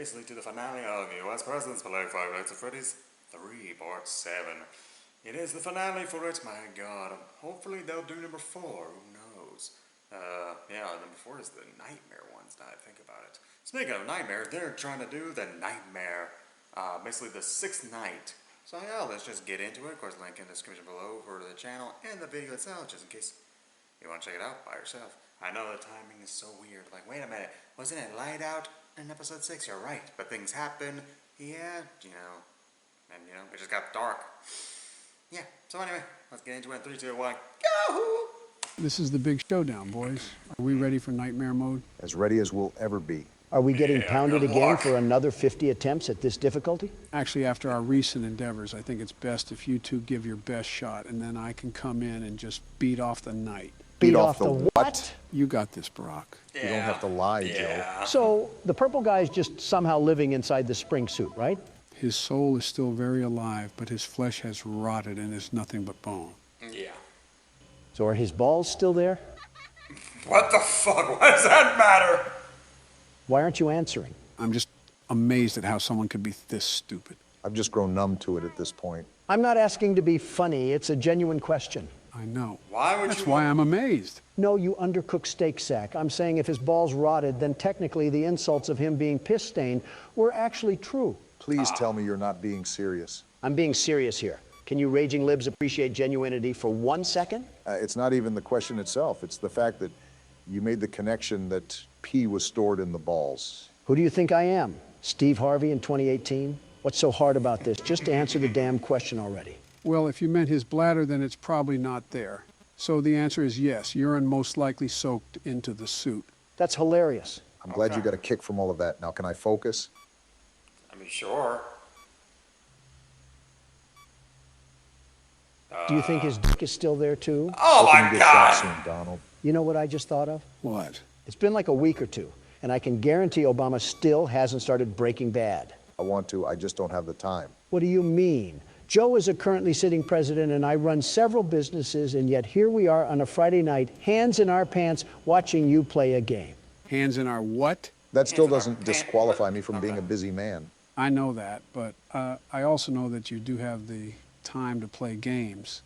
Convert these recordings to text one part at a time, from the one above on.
basically to the finale of U.S. President's Play 5 Nights at Freddy's 3 Part 7. It is the finale for it, my god. Hopefully they'll do number 4, who knows? Yeah, number 4 is the Nightmare ones, now I think about it. Speaking of Nightmare, they're trying to do the Nightmare, basically the 6th night. So yeah, let's just get into it. Of course, link in the description below for the channel and the video itself, just in case you want to check it out by yourself. I know the timing is so weird. Like, wait a minute, wasn't it light out in episode 6? You're right, but things happen. Yeah, and it just got dark. Yeah, so anyway, let's get into it in 3, 2, 1, go! This is the big showdown, boys. Are we ready for nightmare mode? As ready as we'll ever be. Are we getting pounded good again luck. for another 50 attempts at this difficulty? Actually, after our recent endeavors, I think it's best if you two give your best shot, and then I can come in and just beat off the night. Beat off the what? You got this, Barack. You don't have to lie, Joe. So the purple guy's just somehow living inside the spring suit, right? His soul is still very alive, but his flesh has rotted and is nothing but bone. Yeah. So are his balls still there? What the fuck? What does that matter? Why aren't you answering? I'm just amazed at how someone could be this stupid. I've just grown numb to it at this point. I'm not asking to be funny. It's a genuine question. I know. Why would That's you... why I'm amazed. No, you undercooked steak sack. I'm saying if his balls rotted, then technically the insults of him being piss-stained were actually true. Please tell me you're not being serious. I'm being serious here. Can you raging libs appreciate genuinity for 1 second? It's not even the question itself. It's the fact that you made the connection that pee was stored in the balls. Who do you think I am? Steve Harvey in 2018? What's so hard about this? Just to answer the damn question already. Well, if you meant his bladder, then it's probably not there. So the answer is yes, urine most likely soaked into the suit. That's hilarious. I'm glad you got a kick from all of that. Now, can I focus? I mean, sure. Do you think his dick is still there too? Oh Hoping my you get shot god! soon, Donald. You know what I just thought of? What? It's been like a week or two, and I can guarantee Obama still hasn't started Breaking Bad. I want to, I just don't have the time. What do you mean? Joe is a currently sitting president, and I run several businesses, and yet here we are on a Friday night, hands in our pants, watching you play a game. Hands in our what? That still doesn't disqualify me from being a busy man. I know that, but I also know that you do have the time to play games,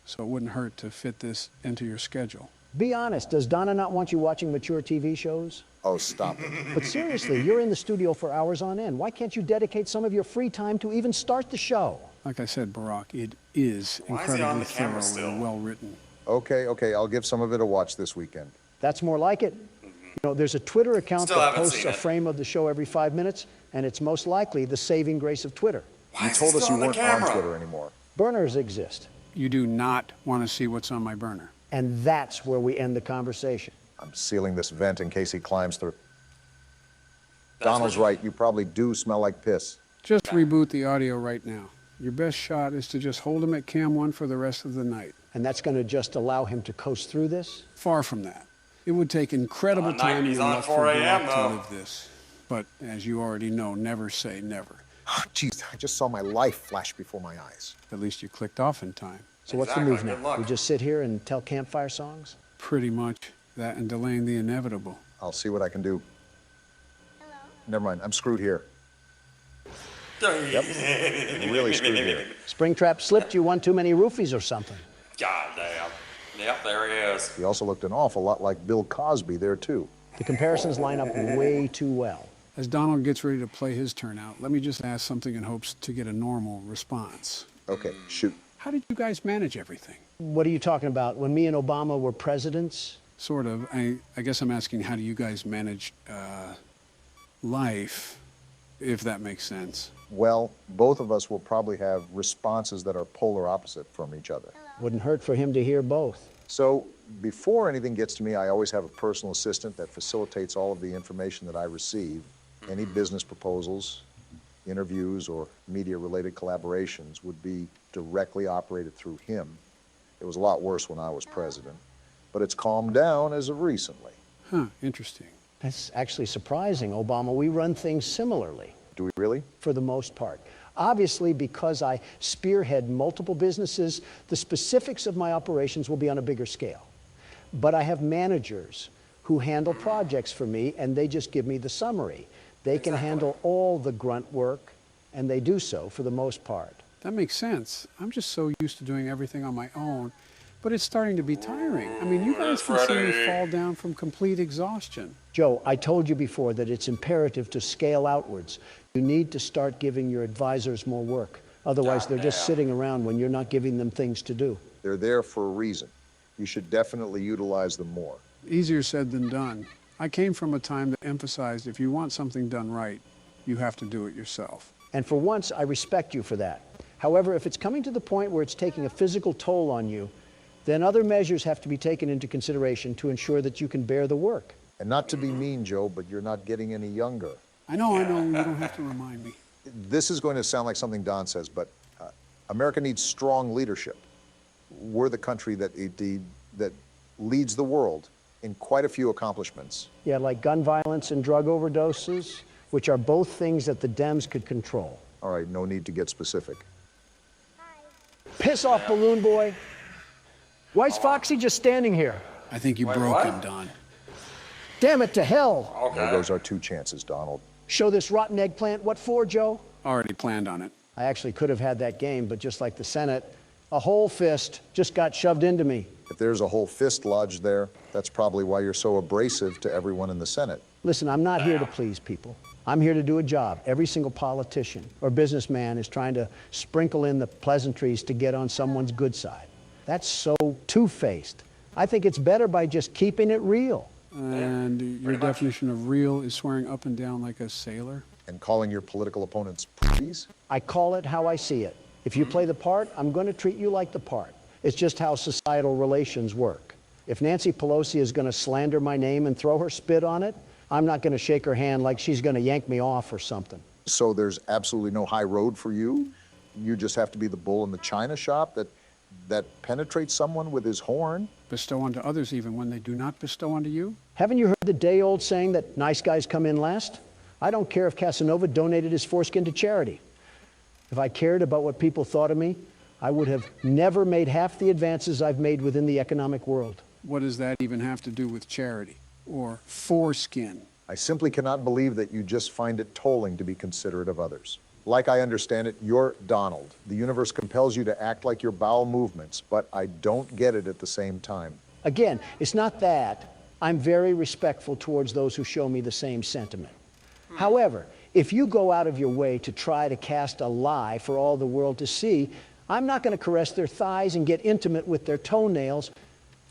so it wouldn't hurt to fit this into your schedule. Be honest, does Donna not want you watching mature TV shows? Oh, stop it. But seriously, you're in the studio for hours on end. Why can't you dedicate some of your free time to even start the show? Like I said, Barack, it is Why is he on incredibly the camera thorough still? and well written. Okay, I'll give some of it a watch this weekend. That's more like it. You know, there's a Twitter account Still that haven't posts seen a it. frame of the show every 5 minutes, and it's most likely the saving grace of Twitter. Why You is he told us still you on the weren't on camera? Twitter anymore. Burners exist, You do not want to see what's on my burner. and that's where we end the conversation. I'm sealing this vent in case he climbs through. That's Donald's what you- right, you probably do smell like piss. Just reboot the audio right now. Your best shot is to just hold him at cam 1 for the rest of the night. And that's going to just allow him to coast through this? Far from that. It would take incredible night time he's and on luck 4 for a.m. Barack though. to live this. But as you already know, never say never. Jeez, I just saw my life flash before my eyes. At least you clicked off in time. So what's Exactly, the move good now? luck. We just sit here and tell campfire songs? Pretty much that and delaying the inevitable. I'll see what I can do. Never mind, I'm screwed here. Yep, I'm really screwed here. Springtrap slipped you one too many roofies or something. God damn. Yep, there he is. He also looked an awful lot like Bill Cosby there, too. The comparisons line up way too well. As Donald gets ready to play his turn out, let me just ask something in hopes to get a normal response. Okay, shoot. How did you guys manage everything? What are you talking about? When me and Obama were presidents? Sort of. I guess I'm asking, how do you guys manage life, if that makes sense? Well, both of us will probably have responses that are polar opposite from each other. Wouldn't hurt for him to hear both. So before anything gets to me, I always have a personal assistant that facilitates all of the information that I receive. Any business proposals, interviews, or media-related collaborations would be directly operated through him. It was a lot worse when I was president, but it's calmed down as of recently. Huh, interesting. That's actually surprising, Obama. We run things similarly, Do we really? for the most part. Obviously, because I spearhead multiple businesses, the specifics of my operations will be on a bigger scale. But I have managers who handle projects for me, and they just give me the summary. They can handle all the grunt work, and they do so for the most part. That makes sense. I'm just so used to doing everything on my own, but it's starting to be tiring. I mean, you guys can see me Freddy. fall down from complete exhaustion. Joe, I told you before that it's imperative to scale outwards. You need to start giving your advisors more work. Otherwise, they're just sitting around when you're not giving them things to do. They're there for a reason. You should definitely utilize them more. Easier said than done. I came from a time that emphasized if you want something done right, you have to do it yourself. And for once, I respect you for that. However, if it's coming to the point where it's taking a physical toll on you, then other measures have to be taken into consideration to ensure that you can bear the work. And not to be mean, Joe, but you're not getting any younger. I know, you don't have to remind me. This is going to sound like something Don says, but America needs strong leadership. We're the country that leads the world in quite a few accomplishments. Yeah, like gun violence and drug overdoses, which are both things that the Dems could control. All right, no need to get specific. Piss off, balloon boy. Why's Foxy just standing here? I think you broke him, Don. Damn it to hell. There goes our two chances, Donald. Show this rotten eggplant. What for, Joe? Already planned on it. I actually could have had that game, but just like the Senate, a whole fist just got shoved into me. If there's a whole fist lodged there, that's probably why you're so abrasive to everyone in the Senate. Listen, I'm not here to please people. I'm here to do a job. Every single politician or businessman is trying to sprinkle in the pleasantries to get on someone's good side. That's so two-faced. I think it's better by just keeping it real. And your definition of real is swearing up and down like a sailor? And calling your political opponents pretties? I call it how I see it. If you play the part, I'm going to treat you like the part. It's just how societal relations work. If Nancy Pelosi is going to slander my name and throw her spit on it, I'm not going to shake her hand like she's going to yank me off or something. So there's absolutely no high road for you? You just have to be the bull in the china shop that penetrates someone with his horn? Bestow onto others even when they do not bestow onto you? Haven't you heard the day-old saying that nice guys come in last? I don't care if Casanova donated his foreskin to charity. If I cared about what people thought of me, I would have never made half the advances I've made within the economic world. What does that even have to do with charity? Or foreskin? I simply cannot believe that you just find it tolling to be considerate of others. Like I understand it, you're Donald. The universe compels you to act like your bowel movements, but I don't get it at the same time. Again, it's not that. I'm very respectful towards those who show me the same sentiment. However, if you go out of your way to try to cast a lie for all the world to see, I'm not going to caress their thighs and get intimate with their toenails.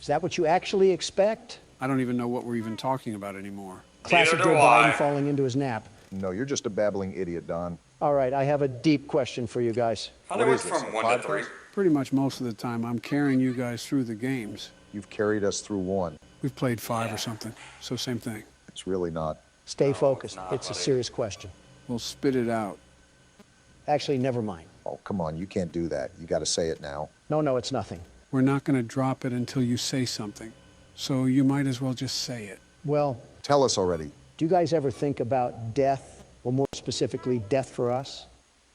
Is that what you actually expect? I don't even know what we're even talking about anymore. Classic Joe Biden falling into his nap. No, you're just a babbling idiot, Don. All right, I have a deep question for you guys. Hollywood is this, from a 1 to 3. podcast? Pretty much most of the time, I'm carrying you guys through the games. You've carried us through one. We've played 5 or something, so same thing. It's really not. Stay focused. not, It's a buddy. serious question. We'll spit it out. Actually, never mind. Oh, come on, you can't do that. You got to say it now. No, it's nothing. We're not going to drop it until you say something. So you might as well just say it. Well, Tell us already. do you guys ever think about death, or more specifically, death for us?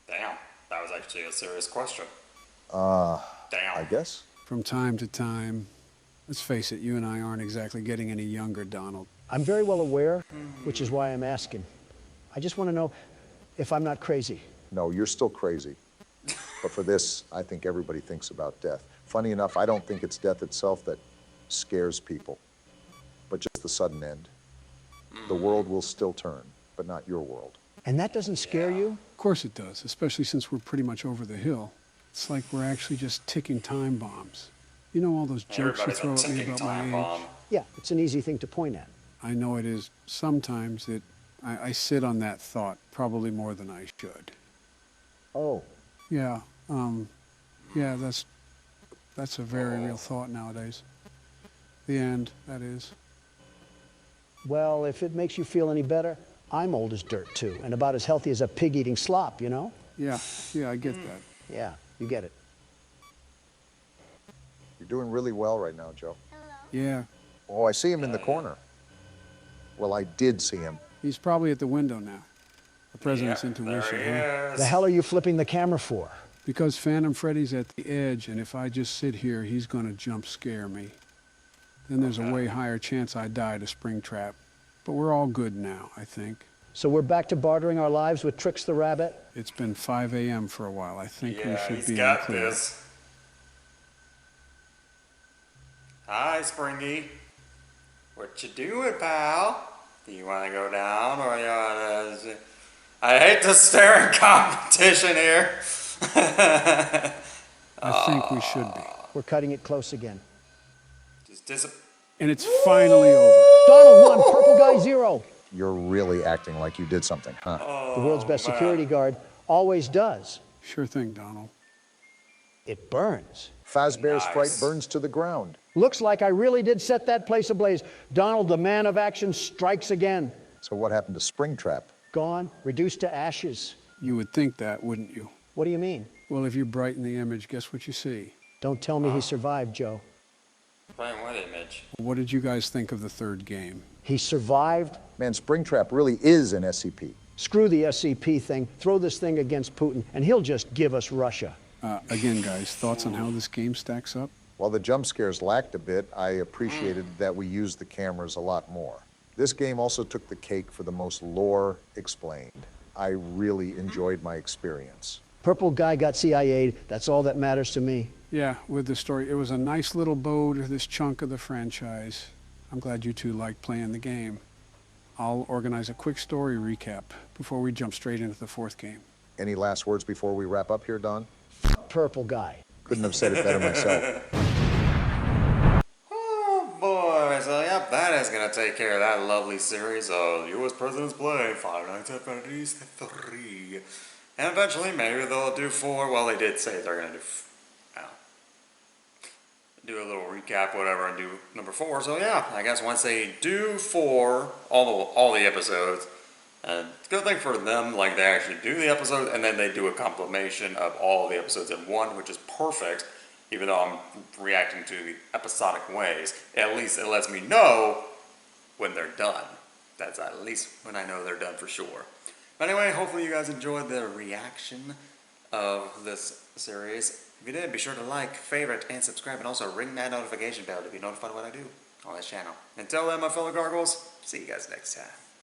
Damn, that was actually a serious question. I Damn. guess. From time to time, let's face it, you and I aren't exactly getting any younger, Donald. I'm very well aware, which is why I'm asking. I just want to know if I'm not crazy. No, you're still crazy. But for this, I think everybody thinks about death. Funny enough, I don't think it's death itself that scares people, but just the sudden end. The world will still turn, but not your world. And that doesn't scare you? Of course it does, especially since we're pretty much over the hill. It's like we're actually just ticking time bombs. You know all those jokes you Everybody's throw a at me ticking about my time age? bomb. Yeah, it's an easy thing to point at. I know it is. Sometimes I sit on that thought probably more than I should. Oh, Yeah, that's a very real thought nowadays. The end, that is. well, if it makes you feel any better, I'm old as dirt too, and about as healthy as a pig eating slop, you know? Yeah, I get that. Yeah, you get it. You're doing really well right now, Joe. Yeah, Oh, I see him in the corner. Well, I did see him. he's probably at the window now. The president's Yeah, intuition, there huh? he The is. hell are you flipping the camera for? Because Phantom Freddy's at the edge, and if I just sit here, he's gonna jump scare me. Then there's a way higher chance I die to Springtrap. But we're all good now, I think. So we're back to bartering our lives with Trix the Rabbit? It's been 5 a.m. for a while. I think we Yeah, should he's be in the got clear. this. Hi, Springy. What you doing, pal? Do you want to go down or you want to... I hate the staring competition here. I think we should be. We're cutting it close again. Just And it's finally over. Donald 1, Purple Guy 0. You're really acting like you did something, huh? The world's best security guard always does. Sure thing, Donald. It burns. Fazbear's Nice. fright burns to the ground. Looks like I really did set that place ablaze. Donald, the man of action, strikes again. So what happened to Springtrap? Gone, reduced to ashes. You would think that, wouldn't you? What do you mean? Well, if you brighten the image, guess what you see? Don't tell me he survived, Joe. playing what image? What did you guys think of the third game? He survived. Man, Springtrap really is an SCP. Screw the SCP thing. Throw this thing against Putin, and he'll just give us Russia. Again, guys, thoughts on how this game stacks up? While the jump scares lacked a bit, I appreciated that we used the cameras a lot more. This game also took the cake for the most lore explained. I really enjoyed my experience. Purple Guy got CIA'd. That's all that matters to me. Yeah, with the story. It was a nice little bow to this chunk of the franchise. I'm glad you two liked playing the game. I'll organize a quick story recap before we jump straight into the fourth game. Any last words before we wrap up here, Don? Purple Guy. Couldn't have said it better myself. Oh boy, so yep, that is going to take care of that lovely series of U.S. President's Play, Five Nights at Freddy's 3. And eventually maybe they'll do 4. Well, they did say they're going to do a little recap, whatever, and do number 4. So yeah, I guess once they do 4, all the episodes, and it's a good thing for them, like they actually do the episodes, and then they do a compilation of all the episodes in one, which is perfect. Even though I'm reacting to the episodic ways, at least it lets me know when they're done. That's at least when I know they're done for sure. But anyway, hopefully you guys enjoyed the reaction of this series. If you did, be sure to like, favorite, and subscribe, and also ring that notification bell to be notified when I do on this channel. Until then, my fellow gargoyles, see you guys next time.